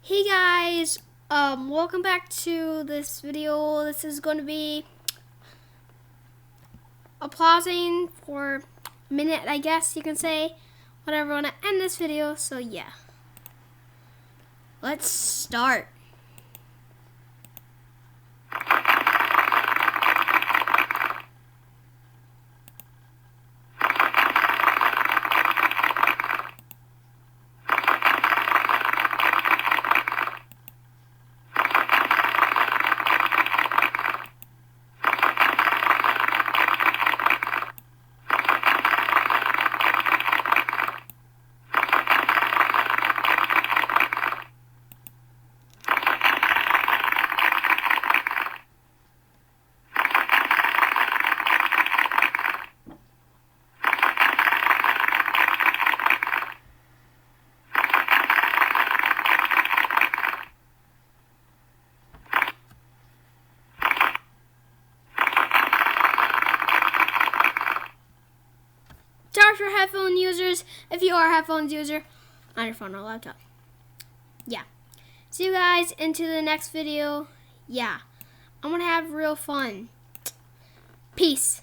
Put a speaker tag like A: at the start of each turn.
A: Hey guys, welcome back to this video. This is going to be applauding for a minute, I guess you can say. Whatever, I want to end this video, so yeah. Let's start. Charge for headphone users if you are a headphones user on your phone or laptop. Yeah. See you guys into the next video. Yeah. I'm going to have real fun. Peace.